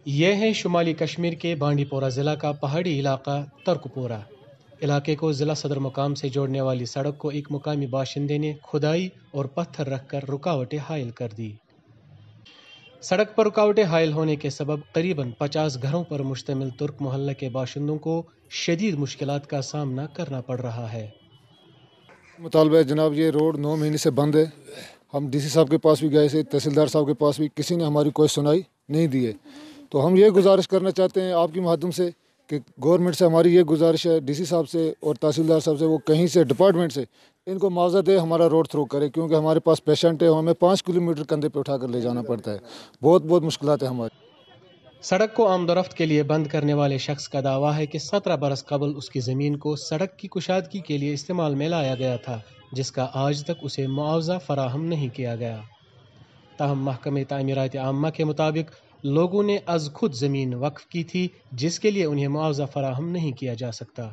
یہ ہے شمالی کشمیر کے بانڈی پورہ ضلع کا پہاڑی علاقہ ترکپورہ۔ علاقے کو ضلع صدر مقام سے جوڑنے والی سڑک کو ایک مقامی باشندے نے کھدائی اور پتھر رکھ کر رکاوٹیں حائل کر دی۔ سڑک پر رکاوٹیں حائل ہونے کے سبب قریباً 50 گھروں پر مشتمل ترک محلہ کے باشندوں کو شدید مشکلات کا سامنا کرنا پڑ رہا ہے۔ مطالبہ ہے جناب، یہ روڈ 9 مہینے سے بند ہے۔ ہم ڈی سی صاحب کے پاس بھی گئے تھے، تحصیلدار صاحب کے پاس بھی، کسی نے ہماری کوئی سنائی نہیں دی ہے۔ تو ہم یہ گزارش کرنا چاہتے ہیں آپ کی مادھیم سے کہ گورنمنٹ سے ہماری یہ گزارش ہے، ڈی سی صاحب سے اور تحصیلدار صاحب سے، وہ کہیں سے ڈپارٹمنٹ سے ان کو معاوضہ دے، ہمارا روڈ تھرو کرے، کیونکہ ہمارے پاس پیشنٹ ہے، ہمیں 5 کلومیٹر کندھے پہ اٹھا کر لے جانا پڑتا ہے۔ بہت مشکلات ہیں ہماری۔ سڑک کو آمد و رفت کے لیے بند کرنے والے شخص کا دعویٰ ہے کہ 17 برس قبل اس کی زمین کو سڑک کی کشادگی کے لیے استعمال میں لایا گیا تھا، جس کا آج تک اسے معاوضہ فراہم نہیں کیا گیا۔ تاہم محکمہ تعمیرات عامہ کے مطابق لوگوں نے از خود زمین وقف کی تھی، جس کے لیے انہیں معاوضہ فراہم نہیں کیا جا سکتا۔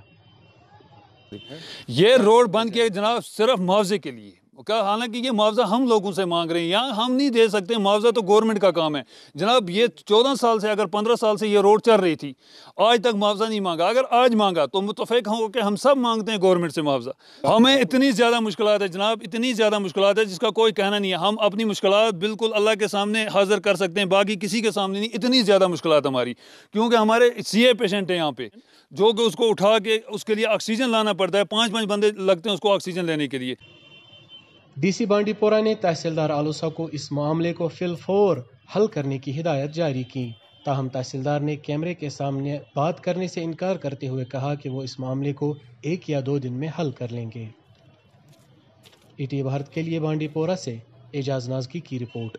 یہ روڈ بند کیا جناب صرف معاوضے کے لیے، حالانکہ یہ معاوضہ ہم لوگوں سے مانگ رہے ہیں، یہاں ہم نہیں دے سکتے، معاوضہ تو گورنمنٹ کا کام ہے جناب۔ یہ 14 سال سے، اگر 15 سال سے یہ روڈ چل رہی تھی، آج تک معاوضہ نہیں مانگا۔ اگر آج مانگا تو متفق ہوں کہ ہم سب مانگتے ہیں گورنمنٹ سے معاوضہ۔ ہمیں اتنی زیادہ مشکلات ہے جناب، اتنی زیادہ مشکلات ہے جس کا کوئی کہنا نہیں ہے۔ ہم اپنی مشکلات بالکل اللہ کے سامنے حاضر کر سکتے ہیں، باقی کسی کے سامنے نہیں۔ اتنی زیادہ مشکلات ہماری، کیونکہ ہمارے سی اے پیشنٹ ہیں یہاں پہ، جو کہ اس کو اٹھا کے اس کے لیے آکسیجن لانا پڑتا ہے، 5 بندے لگتے ہیں اس کو آکسیجن لینے کے لیے۔ ڈی سی بانڈی پورہ نے تحصیلدار آلوسا کو اس معاملے کو فی الفور حل کرنے کی ہدایت جاری کی، تاہم تحصیلدار نے کیمرے کے سامنے بات کرنے سے انکار کرتے ہوئے کہا کہ وہ اس معاملے کو 1 یا 2 دن میں حل کر لیں گے۔ ای ٹی بھارت کے لیے بانڈی پورہ سے اعجاز نازکی کی رپورٹ۔